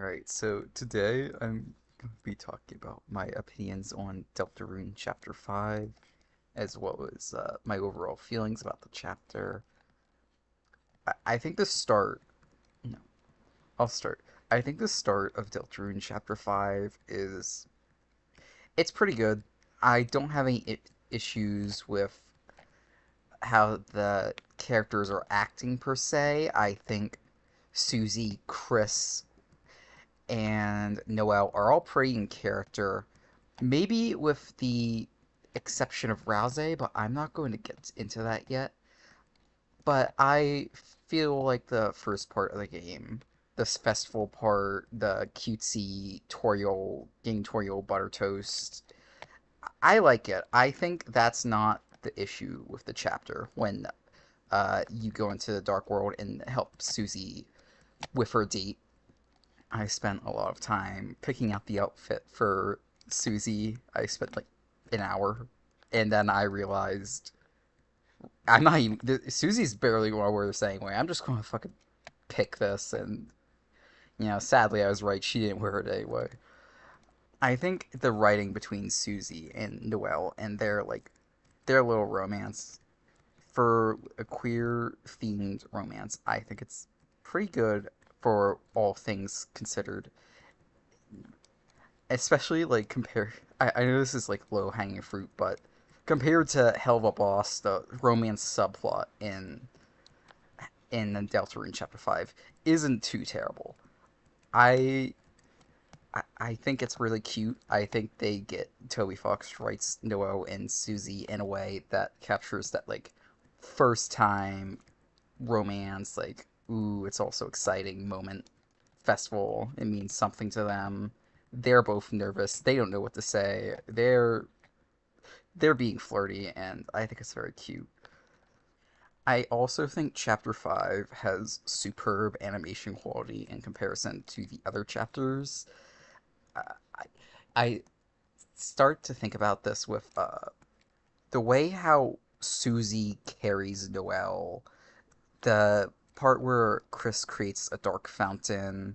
Alright, so today I'm going to be talking about my opinions on Deltarune Chapter 5, as well as my overall feelings about the chapter. I think the start, no, I'll start. I think the start of Deltarune Chapter 5 it's pretty good. I don't have any issues with how the characters are acting per se. I think Susie, Chris, and Noelle are all pretty in character. Maybe with the exception of Rouse, but I'm not going to get into that yet. But I feel like the first part of the game, this festival part, the cutesy Toriel, getting Toriel butter toast, I like it. I think that's not the issue with the chapter when you go into the dark world and help Susie with her date. I spent a lot of time picking out the outfit for Susie. I spent like an hour, and then I realized I'm not even. Susie's barely gonna wear the same way. I'm just gonna fucking pick this, and sadly, I was right. She didn't wear it anyway. I think the writing between Susie and Noelle and their little romance for a queer themed romance, I think it's pretty good for all things considered. Especially like compare. I know this is like low hanging fruit, but compared to Hell of a Boss, the romance subplot in Deltarune Chapter 5 isn't too terrible. I I think it's really cute. I think they get Toby Fox writes Noelle and Susie in a way that captures that like first time romance, like ooh, it's also exciting moment. Festival, it means something to them. They're both nervous. They don't know what to say. They're being flirty, and I think it's very cute. I also think Chapter 5 has superb animation quality in comparison to the other chapters. Uh, I, I start to think about this with the way how Susie carries Noelle, the part where Chris creates a dark fountain,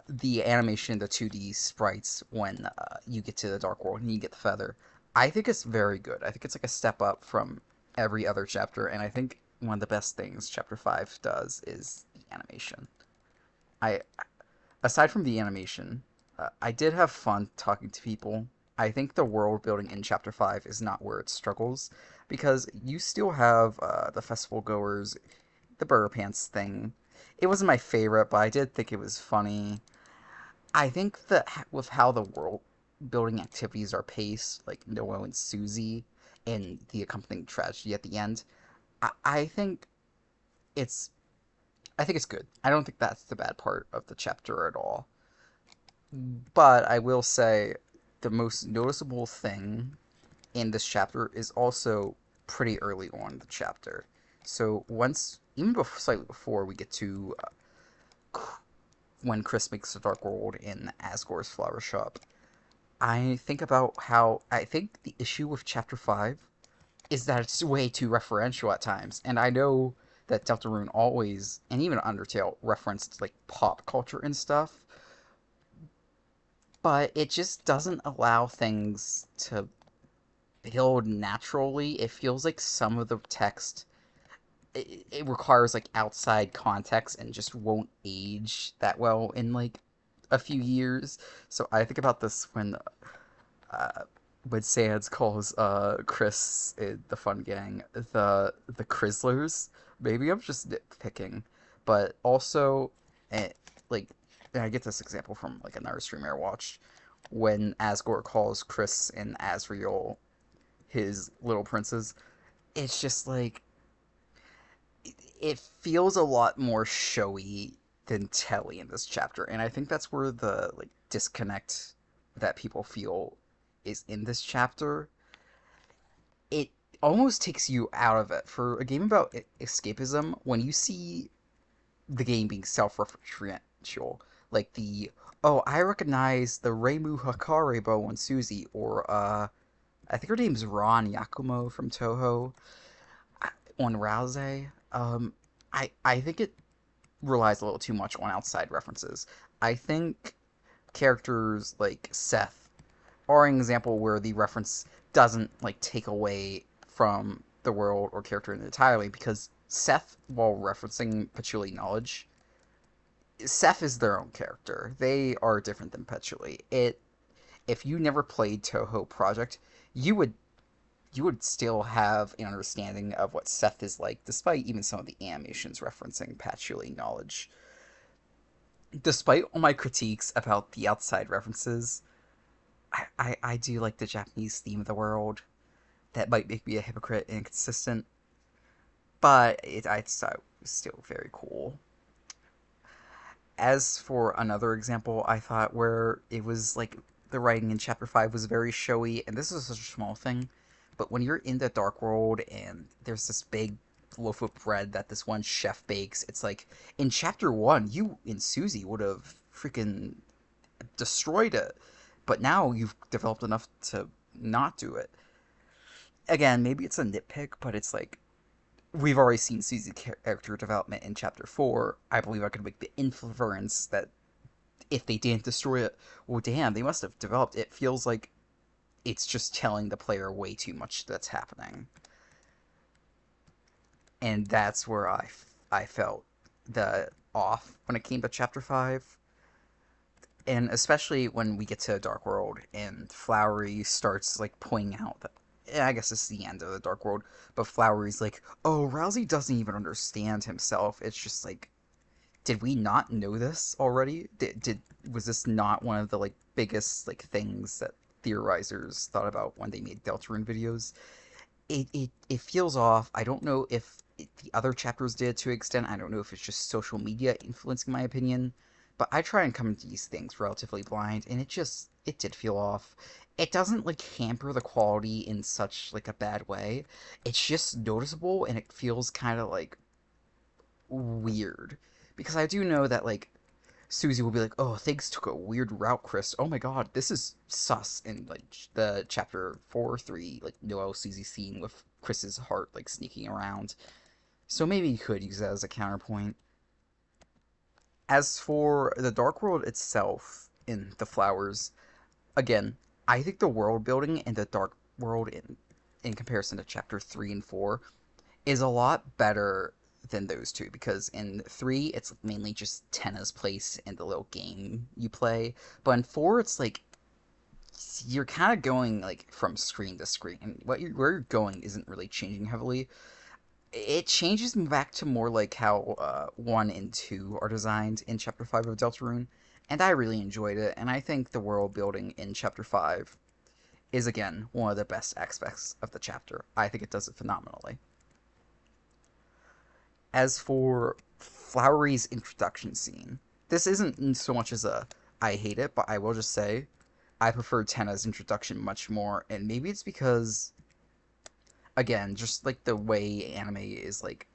the animation, the 2D sprites when you get to the Dark World and you get the feather. I think it's very good. I think it's like a step up from every other chapter, and I think one of the best things Chapter 5 does is the animation. I Aside from the animation, I did have fun talking to people. I think the world building in Chapter 5 is not where it struggles, because you still have the festival goers, the burger pants thing. It wasn't my favorite, but I did think it was funny. I think that with how the world building activities are paced, like Noah and Susie, and the accompanying tragedy at the end, I think it's I think it's good. I don't think that's the bad part of the chapter at all. But I will say the most noticeable thing in this chapter is also pretty early on in the chapter. So even before, slightly before we get to when Chris makes the Dark World in Asgore's flower shop, I think about how I think the issue with Chapter 5 is that it's way too referential at times. And I know that Deltarune always, and even Undertale, referenced like pop culture and stuff, but it just doesn't allow things to build naturally. It feels like some of the text it requires like outside context and just won't age that well in like a few years. So I think about this uh, when Sans calls Chris the Fun Gang the Crizzlers. Maybe I'm just nitpicking, but also like and I get this example from like another streamer I watched when Asgore calls Chris and Asriel his little princes. It's just like it feels a lot more showy than telly in this chapter, and I think that's where the like disconnect that people feel is in this chapter. It almost takes you out of it for a game about escapism when you see the game being self-referential, like the oh I recognize the Reimu Hakare bow on Susie, or I think her name's Ron Yakumo from Toho on Rouse. Um, I think it. relies a little too much on outside references. I think characters like Seth are an example where the reference doesn't like take away from the world or character entirely, because Seth, while referencing patchouli knowledge, Seth is their own character. They are different than patchouli. It If you never played Toho Project, you would you would still have an understanding of what Seth is like, despite even some of the animations referencing patchouli knowledge. Despite all my critiques about the outside references, I do like the Japanese theme of the world. That might make me a hypocrite and inconsistent, but it's still very cool. As for another example, I thought where it was like the writing in chapter 5 was very showy, and this is such a small thing, but when you're in the dark world and there's this big loaf of bread that this one chef bakes, it's like in chapter 1, you and Susie would have freaking destroyed it, but now you've developed enough to not do it. Again, maybe it's a nitpick, but it's like we've already seen Susie's character development in chapter 4. I believe I could make the inference that if they didn't destroy it, well, damn, they must have developed. It feels like it's just telling the player way too much that's happening, and that's where I felt the off when it came to chapter 5. And especially when we get to Dark World and Flowery starts like pointing out that, I guess this is the end of the Dark World, but Flowery's like, oh, Rousey doesn't even understand himself. It's just like, did we not know this already? Did Was this not one of the like biggest like things that theorizers thought about when they made Deltarune videos? It feels off. I don't know if the other chapters did to an extent. I don't know if it's just social media influencing my opinion, but I try and come to these things relatively blind, and it did feel off. It doesn't like hamper the quality in such like a bad way. It's just noticeable, and it feels kind of like weird, because I do know that like Susie will be like, "Oh, things took a weird route, Chris. Oh my God, this is sus." In like the chapter 4 3, like Noel Susie scene with Chris's heart like sneaking around. So maybe you could use that as a counterpoint. As for the Dark World itself in the flowers, again, I think the world building in the Dark World in comparison to chapter 3 and 4 is a lot better than those two, because in 3 it's mainly just Tenna's place and the little game you play, but in 4 it's like you're kind of going like from screen to screen, and where you're going isn't really changing heavily. It changes back to more like how 1 and 2 are designed in chapter 5 of Deltarune, and I really enjoyed it, and I think the world building in chapter 5 is again one of the best aspects of the chapter. I think it does it phenomenally. As for Flowery's introduction scene, this isn't so much as a I hate it, but I will just say I prefer Tenna's introduction much more, and maybe it's because, again, just like the way anime is like,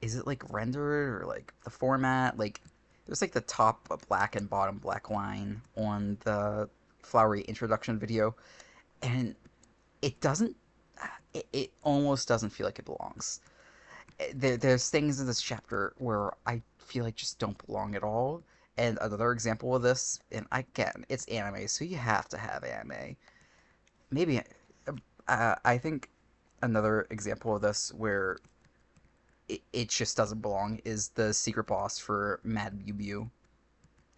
is it like rendered or like the format? Like, there's like the top black and bottom black line on the Flowery introduction video, and it doesn't, it almost doesn't feel like it belongs. There's things in this chapter where I feel like just don't belong at all. And another example of this, and again, it's anime, so you have to have anime. Maybe, I think another example of this where it just doesn't belong is the secret boss for Mad Mew Mew.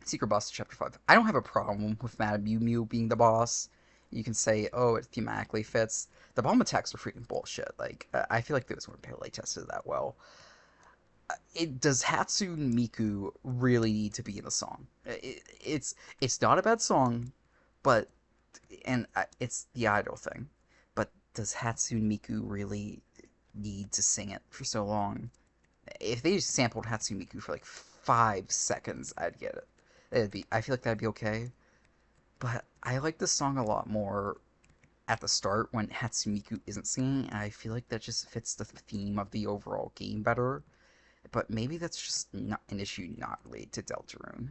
Secret boss chapter 5. I don't have a problem with Mad Mew Mew being the boss. You can say, oh, it thematically fits. The bomb attacks are freaking bullshit. Like, I feel like those weren't play tested that well. Does Hatsune Miku really need to be in the song? It's not a bad song, but it's the idol thing. But does Hatsune Miku really need to sing it for so long? If they just sampled Hatsune Miku for like 5 seconds, I'd get it. I feel like that'd be okay. But I like this song a lot more at the start when Hatsune Miku isn't singing, and I feel like that just fits the theme of the overall game better. But maybe that's just not an issue not related to Deltarune.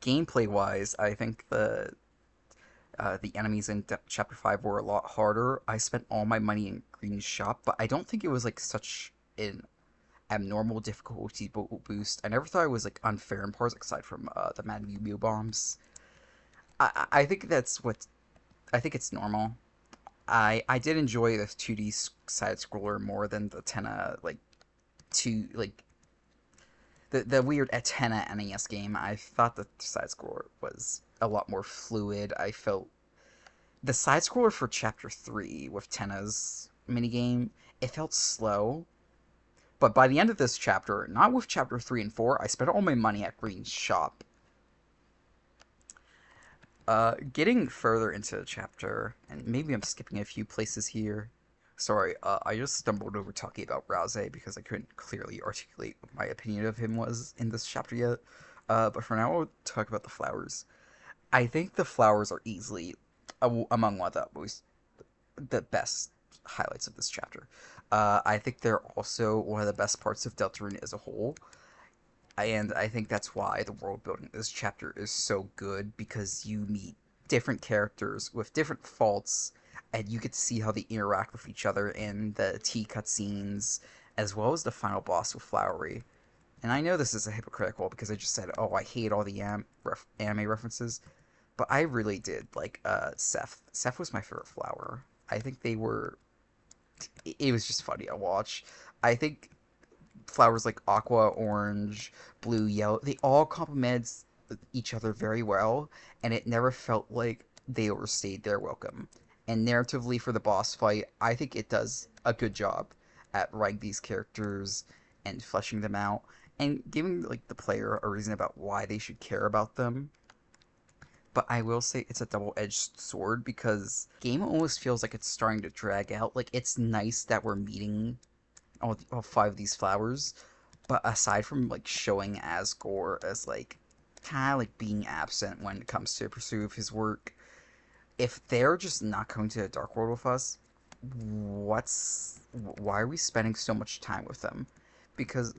Gameplay wise, I think the enemies in Chapter 5 were a lot harder. I spent all my money in Green's shop, but I don't think it was like such an abnormal difficulty boost. I never thought it was like unfair in parts, aside from the Mad Mew Mew bombs. I think that's what I think it's normal. I did enjoy the 2D side scroller more than the Tenna two like the weird Tenna NES game. I thought the side scroller was a lot more fluid. I felt the side scroller for Chapter 3 with Tenna's minigame, it felt slow. But by the end of this chapter, not with Chapter 3 and 4, I spent all my money at Green's shop. Getting further into the chapter, and maybe I'm skipping a few places here. Sorry, I just stumbled over talking about Rouse because I couldn't clearly articulate what my opinion of him was in this chapter yet. But for now, I'll talk about the flowers. I think the flowers are easily among one of the best highlights of this chapter. I think they're also one of the best parts of Deltarune as a whole. And I think that's why the world building in this chapter is so good, because you meet different characters with different faults, and you get to see how they interact with each other in the tea cutscenes, as well as the final boss with Flowery. And I know this is a hypocritical because I just said, oh, I hate all the anime references, but I really did like Seth. Seth was my favorite flower. I think they were. It was just funny to watch. I think flowers like aqua, orange, blue, yellow, they all complement each other very well, and it never felt like they overstayed their welcome. And narratively for the boss fight, I think it does a good job at writing these characters and fleshing them out and giving like the player a reason about why they should care about them. But I will say it's a double-edged sword, because game almost feels like it's starting to drag out. Like, it's nice that we're meeting all five of these flowers, but aside from like showing Asgore as like kind of like being absent when it comes to pursue of his work, if they're just not coming to the Dark World with us, why are we spending so much time with them? Because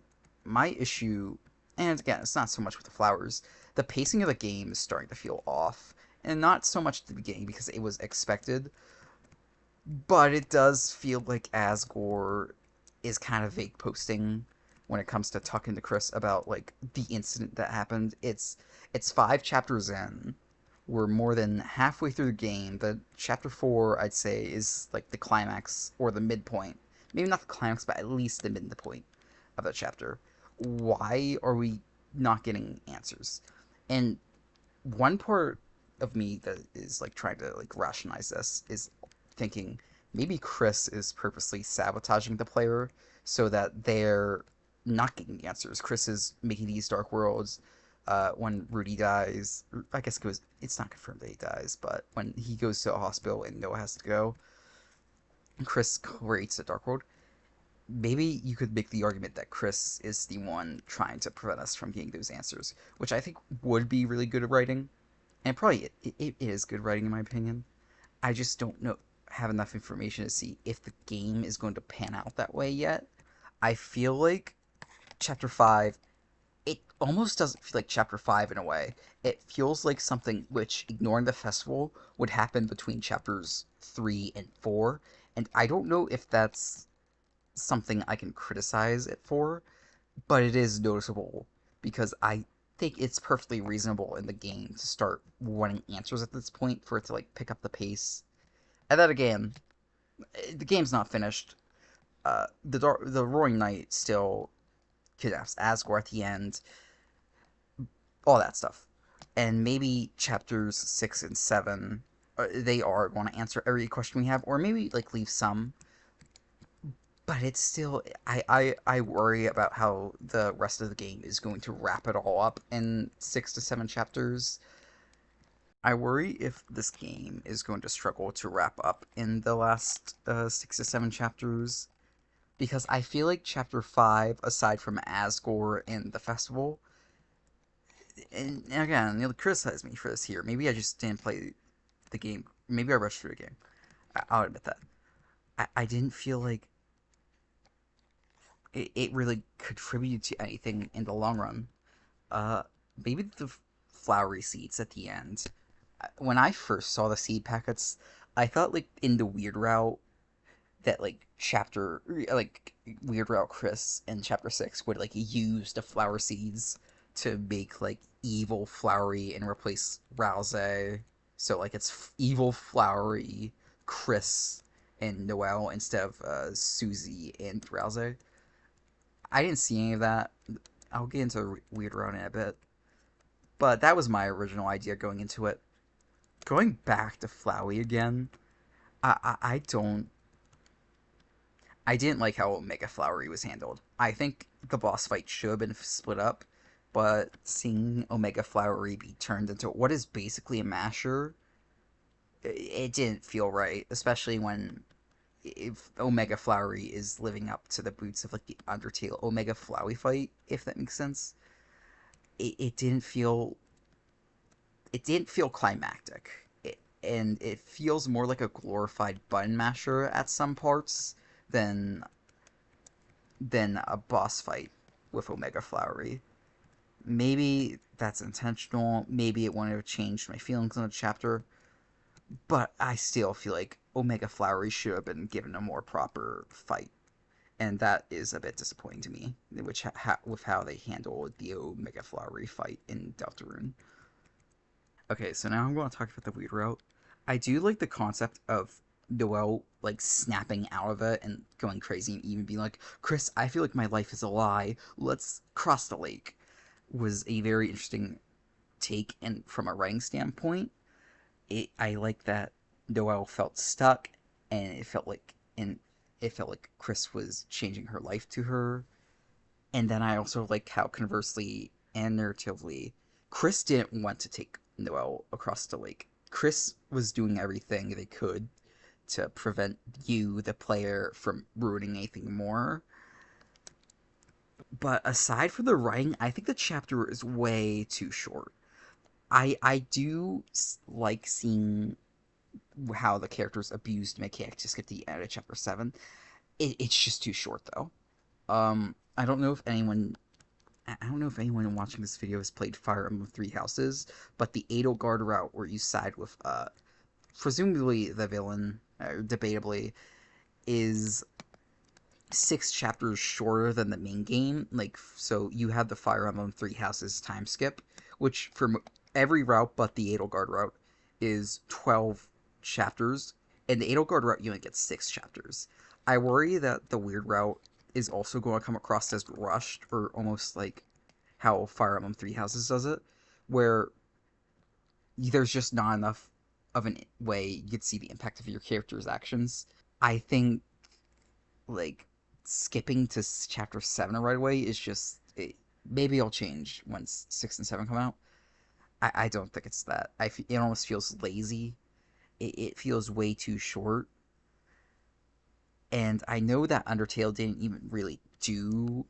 my issue, and again, it's not so much with the flowers, the pacing of the game is starting to feel off, and not so much at the beginning because it was expected, but it does feel like Asgore is kind of vague posting when it comes to talking to Chris about like the incident that happened. It's 5 chapters in. We're more than halfway through the game. The chapter 4, I'd say, is like the climax or the midpoint. Maybe not the climax, but at least the midpoint of the chapter. Why are we not getting answers? And one part of me that is like trying to like rationalize this is thinking maybe Chris is purposely sabotaging the player so that they're not getting the answers. Chris is making these dark worlds when Rudy dies. I guess it's not confirmed that he dies, but when he goes to a hospital and Noah has to go, Chris creates a dark world. Maybe you could make the argument that Chris is the one trying to prevent us from getting those answers, which I think would be really good at writing, and probably it is good writing in my opinion. I just don't know have enough information to see if the game is going to pan out that way yet. I feel like Chapter 5, it almost doesn't feel like Chapter 5 in a way. It feels like something which, ignoring the festival, would happen between Chapters 3 and 4, and I don't know if that's something I can criticize it for, but it is noticeable because I think it's perfectly reasonable in the game to start wanting answers at this point for it to like pick up the pace. And then again, the game's not finished. The Roaring Knight still kidnaps Asgore at the end, all that stuff, and maybe chapters 6 and 7, they are going to answer every question we have, or maybe like leave some. But it's still, I worry about how the rest of the game is going to wrap it all up in 6 to 7 chapters. I worry if this game is going to struggle to wrap up in the last 6 to 7 chapters, because I feel like Chapter 5, aside from Asgore and the festival, and again, you'll criticize me for this here. Maybe I just didn't play the game. Maybe I rushed through the game. I'll admit that. I didn't feel like it really contributed to anything in the long run. Uh, Maybe the flowery seeds at the end. When I first saw the seed packets, I thought like in the weird route that like chapter like Weird Route Chris in chapter 6 would like use the flower seeds to make like evil flowery and replace Rouse. So like it's evil flowery Chris and Noelle instead of Susie and Rouse. I didn't see any of that. I'll get into Weird Route in a bit. But that was my original idea going into it. Going back to Flowey again, I don't. I didn't like how Omega Flowery was handled. I think the boss fight should have been split up, but seeing Omega Flowery be turned into what is basically a masher, it didn't feel right, especially when if Omega Flowery is living up to the boots of like the Undertale Omega Flowey fight, if that makes sense. It didn't feel climactic. And it feels more like a glorified button masher at some parts than a boss fight with Omega Flowery. Maybe that's intentional. Maybe it wouldn't have changed my feelings on the chapter. But I still feel like Omega Flowery should have been given a more proper fight. And that is a bit disappointing to me, with how they handled the Omega Flowery fight in Deltarune. Okay, so now I'm going to talk about the weird route. I do like the concept of Noelle like snapping out of it and going crazy and even being like, "Chris, I feel like my life is a lie. Let's cross the lake." Was a very interesting take, and from a writing standpoint, I like that Noelle felt stuck, and it felt like Chris was changing her life to her. And then I also like how conversely and narratively, Chris didn't want to take Noelle across the lake. Chris was doing everything they could to prevent you, the player, from ruining anything more. But aside from the writing, I think the chapter is way too short. I do like seeing how the characters abused mechanics to skip the end of chapter 7. It's just too short though. I don't know if anyone watching this video has played Fire Emblem Three Houses, but the Edelgard route where you side with presumably the villain, debatably, is 6 chapters shorter than the main game. Like, so you have the Fire Emblem Three Houses time skip, which for every route but the Edelgard route is 12 chapters, and the Edelgard route you only get 6 chapters. I worry that the weird route is also going to come across as rushed or almost like how Fire Emblem Three Houses does it, where there's just not enough of a way you could see the impact of your character's actions. I think like skipping to chapter 7 right away is just maybe I'll change once 6 and 7 come out. I don't think it's that. It almost feels lazy. It feels way too short. And I know that Undertale didn't even really do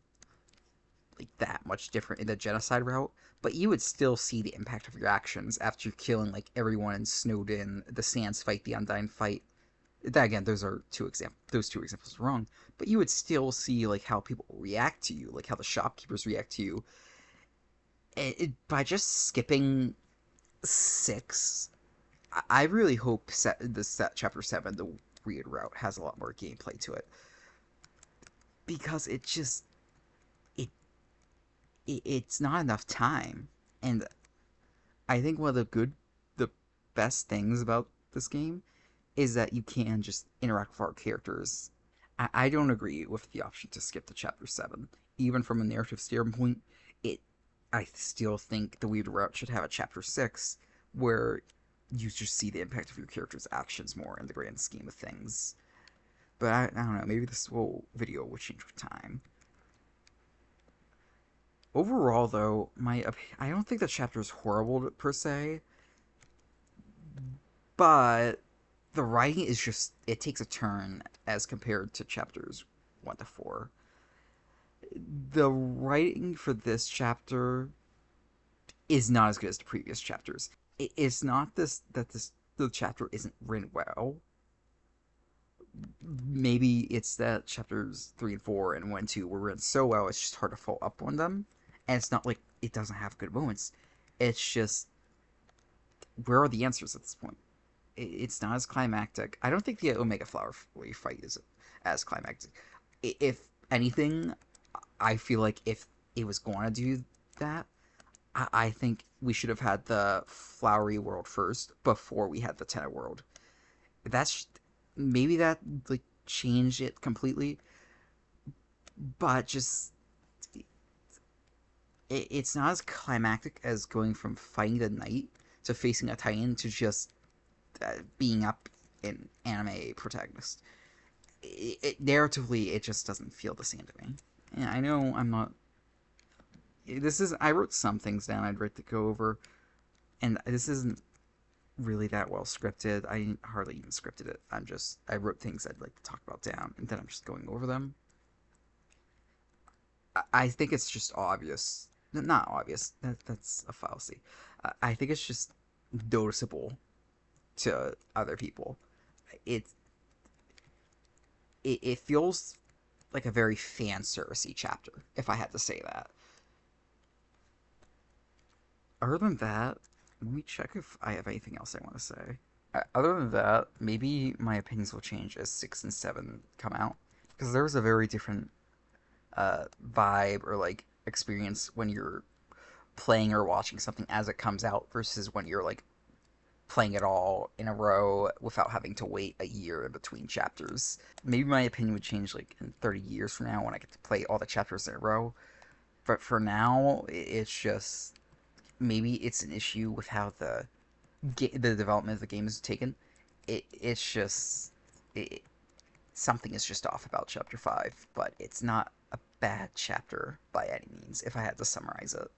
like that much different in the genocide route, but you would still see the impact of your actions after killing like everyone in Snowdin, the Sands fight, the Undyne fight. That, again, those two examples are wrong, but you would still see like how people react to you, like how the shopkeepers react to you. By just skipping 6, I really hope chapter 7, the weird route, has a lot more gameplay to it, because it it's not enough time. And I think one of the best things about this game is that you can just interact with our characters. I don't agree with the option to skip to chapter 7. Even from a narrative standpoint, it I still think the weird route should have a chapter 6 where you just see the impact of your character's actions more in the grand scheme of things. But I don't know, maybe this whole video will change with time. Overall, though, I don't think the chapter is horrible per se, but the writing is just, it takes a turn as compared to chapters 1 to 4. The writing for this chapter is not as good as the previous chapters. It's not the chapter isn't written well. Maybe it's that chapters 3 and 4 and 1 and 2 were written so well it's just hard to follow up on them. And it's not like it doesn't have good moments. It's just, where are the answers at this point? It's not as climactic. I don't think the Omega Flower fight is as climactic. If anything, I feel like if it was going to do that, I think we should have had the flowery world first before we had the tenor world. That's maybe that like changed it completely, but just it's not as climactic as going from fighting the knight to facing a titan to just being up an anime protagonist. Narratively, it just doesn't feel the same to me. And I know I'm not. This is. I wrote some things down I'd like to go over, and this isn't really that well scripted. I hardly even scripted it. I wrote things I'd like to talk about down, and then I'm just going over them. I think it's just obvious. Not obvious. That's a fallacy. I think it's just noticeable to other people. It it feels like a very fan servicey chapter, if I had to say that. Other than that, let me check if I have anything else I want to say. Other than that, maybe my opinions will change as 6 and 7 come out, because there's a very different vibe or like experience when you're playing or watching something as it comes out versus when you're like playing it all in a row without having to wait a year in between chapters. Maybe my opinion would change like in 30 years from now when I get to play all the chapters in a row. But for now, it's just maybe it's an issue with how the development of the game is taken. It's just it, something is just off about chapter 5, but it's not a bad chapter by any means if I had to summarize it.